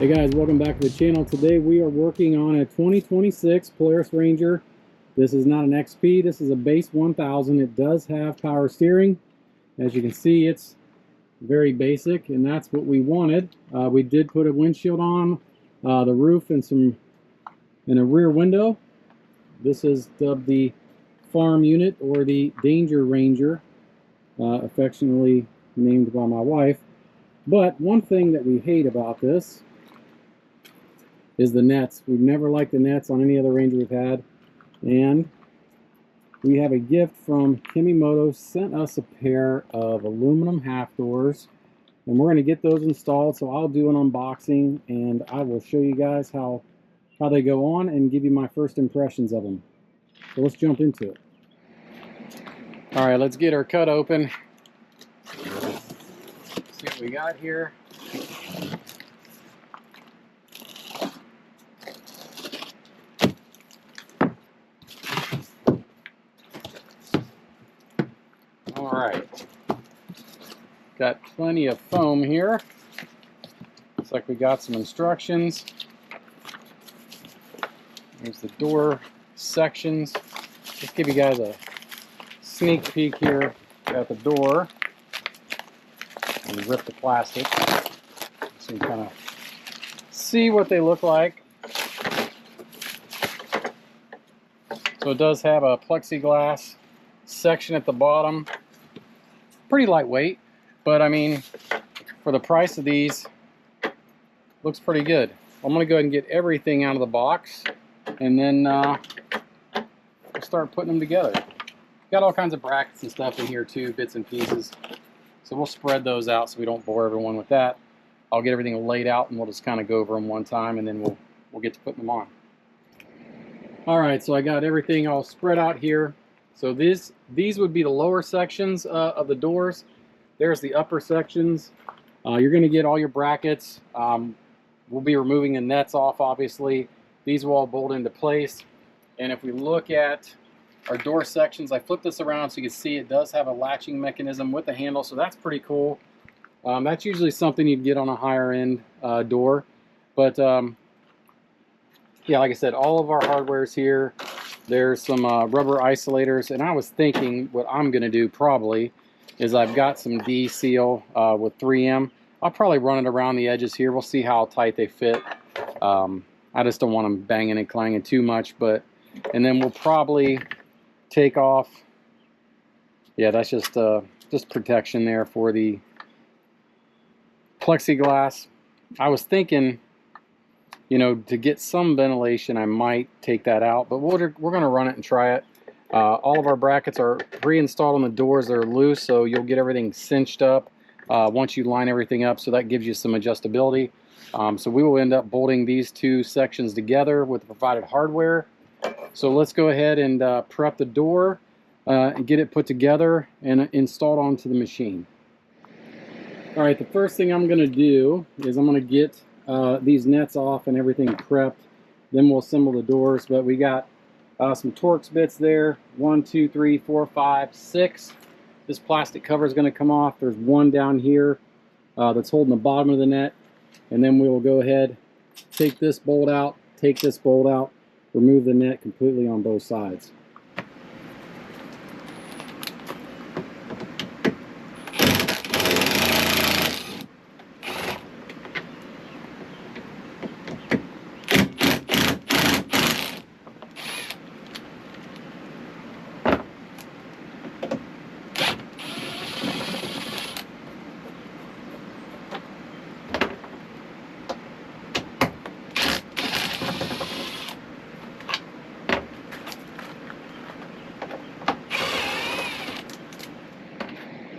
Hey guys, welcome back to the channel. Today we are working on a 2026 Polaris Ranger. This is not an XP, this is a base 1000. It does have power steering. As you can see, it's very basic, and that's what we wanted. We did put a windshield on, the roof, and a rear window. This is dubbed the farm unit, or the Danger Ranger, affectionately named by my wife. But one thing that we hate about this is the nets. We've never liked the nets on any other Ranger we've had, and we have a gift from Kemimoto. Sent us a pair of aluminum half doors, and we're going to get those installed. So I'll do an unboxing and I will show you guys how they go on and give you my first impressions of them. So let's jump into it. All right, let's get our cut open. See what we got here. All right, got plenty of foam here. Looks like we got some instructions. There's the door sections. Let's give you guys a sneak peek here at the door. And rip the plastic so you can kind of see what they look like. So it does have a plexiglass section at the bottom. Pretty lightweight, but I mean, for the price of these, looks pretty good. I'm gonna go ahead and get everything out of the box, and then we'll start putting them together. Got all kinds of brackets and stuff in here too, bits and pieces. So we'll spread those out so we don't bore everyone with that. I'll get everything laid out and we'll just kind of go over them one time, and then we'll get to putting them on. All right, so I got everything all spread out here. So these would be the lower sections of the doors. There's the upper sections. You're going to get all your brackets. We'll be removing the nets off, obviously. These will all bolt into place. And if we look at our door sections, I flipped this around so you can see it does have a latching mechanism with a handle, so that's pretty cool. That's usually something you'd get on a higher end door. But yeah, like I said, all of our hardware is here. There's some rubber isolators, and I was thinking what I'm going to do probably is I've got some D-seal with 3M. I'll probably run it around the edges here. We'll see how tight they fit. I just don't want them banging and clanging too much, and then we'll probably take off. Yeah, that's just protection there for the plexiglass. I was thinking, you know, to get some ventilation, I might take that out, but we're going to run it and try it. All of our brackets are pre-installed on the doors. They're loose, so you'll get everything cinched up once you line everything up, so that gives you some adjustability. So we will end up bolting these two sections together with the provided hardware. So let's go ahead and prep the door and get it put together and installed onto the machine. All right, the first thing I'm going to do is I'm going to get these nets off and everything prepped. Then we'll assemble the doors. But we got some Torx bits there. 1, 2, 3, 4, 5, 6. This plastic cover is going to come off. There's one down here that's holding the bottom of the net. And then we will go ahead, take this bolt out, take this bolt out, remove the net completely on both sides.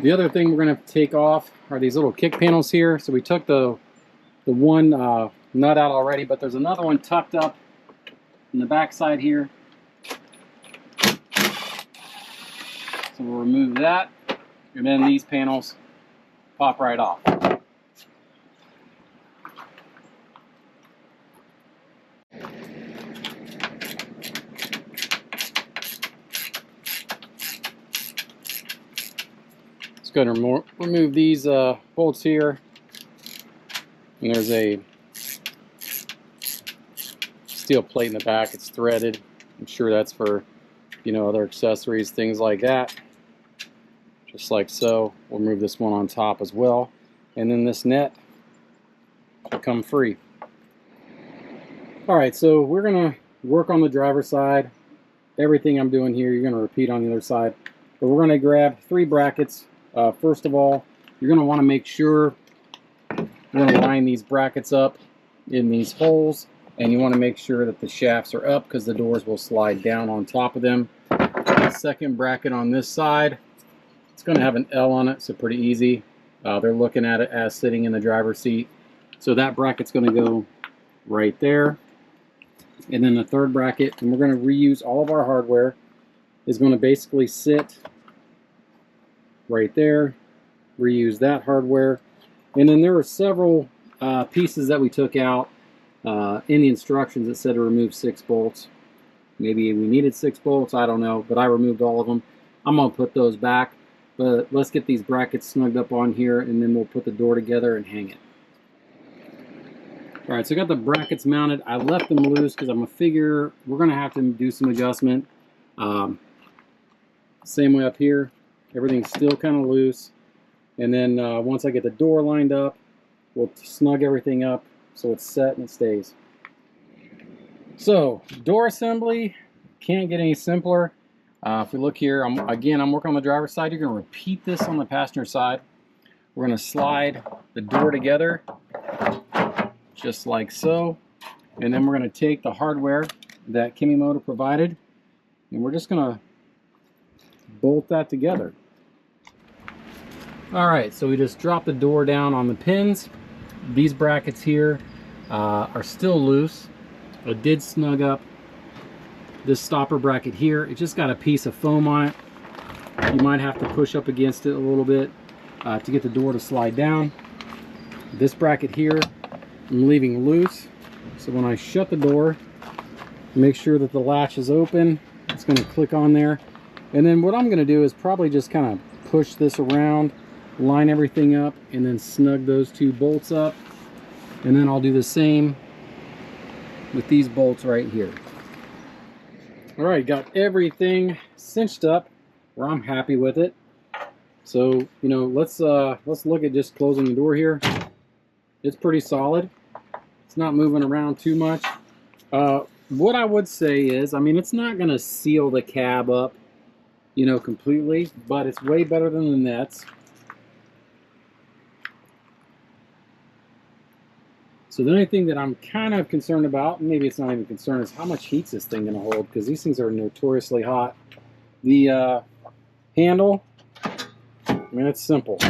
The other thing we're going to take off are these little kick panels here. So we took the one nut out already, but there's another one tucked up in the back side here. So we'll remove that, and then these panels pop right off. Just going to remove these bolts here. And there's a steel plate in the back. It's threaded. I'm sure that's for, you know, other accessories, things like that. Just like so. We'll move this one on top as well. And then this net will come free. Alright, so we're going to work on the driver's side. Everything I'm doing here, you're going to repeat on the other side. But we're going to grab 3 brackets. First of all, you're going to want to make sure you're going to line these brackets up in these holes. And you want to make sure that the shafts are up because the doors will slide down on top of them. The second bracket on this side, it's going to have an L on it, so pretty easy. They're looking at it as sitting in the driver's seat. So that bracket's going to go right there. And then the third bracket, and we're going to reuse all of our hardware, is going to basically sit right there. Reuse that hardware. And then there were several pieces that we took out in the instructions that said to remove 6 bolts. Maybe we needed 6 bolts, I don't know, but I removed all of them. I'm going to put those back, but let's get these brackets snugged up on here, and then we'll put the door together and hang it. Alright, so I got the brackets mounted. I left them loose because I'm going to figure we're going to have to do some adjustment. Same way up here. Everything's still kind of loose. And then once I get the door lined up, we'll snug everything up so it's set and it stays. So, door assembly can't get any simpler. If we look here, I'm working on the driver's side. You're going to repeat this on the passenger side. We're going to slide the door together just like so. And then we're going to take the hardware that Kemimoto provided, and we're just going to bolt that together. Alright, so we just dropped the door down on the pins. These brackets here are still loose. I did snug up this stopper bracket here. It just got a piece of foam on it. You might have to push up against it a little bit to get the door to slide down. This bracket here I'm leaving loose, so when I shut the door, make sure that the latch is open. It's going to click on there, and then what I'm going to do is probably just kind of push this around, line everything up, and then snug those 2 bolts up, and then I'll do the same with these bolts right here. Alright, got everything cinched up where I'm happy with it. So, you know, let's look at just closing the door here. It's pretty solid. It's not moving around too much. What I would say is, I mean, it's not going to seal the cab up, you know, completely, but it's way better than the nets. So the only thing that I'm kind of concerned about, maybe it's not even concerned, is how much heat's this thing going to hold, because these things are notoriously hot. The handle, I mean, it's simple.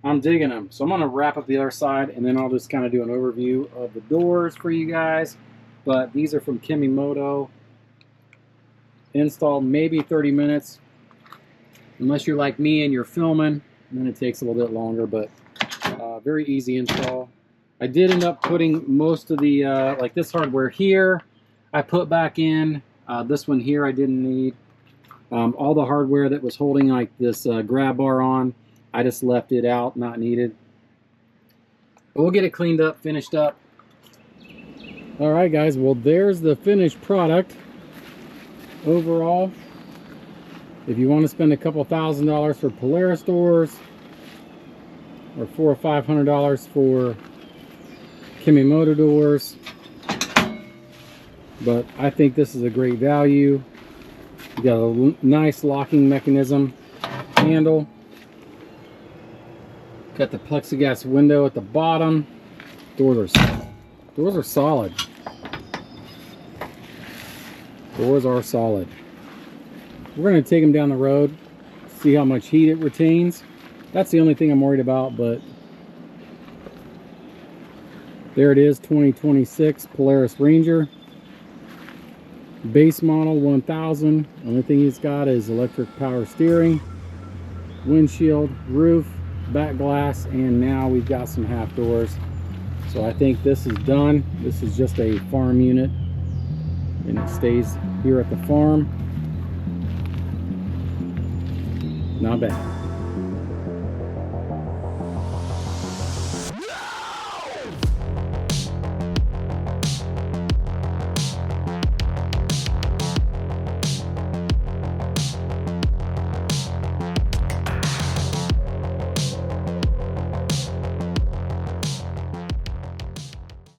I'm digging them. So I'm going to wrap up the other side, and then I'll just kind of do an overview of the doors for you guys. But these are from Kemimoto. Installed maybe 30 minutes. Unless you're like me and you're filming, then it takes a little bit longer, but very easy install. I did end up putting most of the, like this hardware here, I put back in. This one here I didn't need. All the hardware that was holding like this grab bar on, I just left it out, not needed. But we'll get it cleaned up, finished up. Alright guys, well there's the finished product. Overall, if you want to spend a couple $1,000s for Polaris doors, or $400 or $500 for Kemimoto doors, but I think this is a great value. You got a nice locking mechanism, handle. Got the plexiglass window at the bottom. Doors are solid. Doors are solid. We're going to take them down the road, see how much heat it retains. That's the only thing I'm worried about, but there it is, 2026 Polaris Ranger. Base model 1000. Only thing he's got is electric power steering, windshield, roof, back glass, and now we've got some half doors. So I think this is done. This is just a farm unit, and it stays here at the farm. Not bad.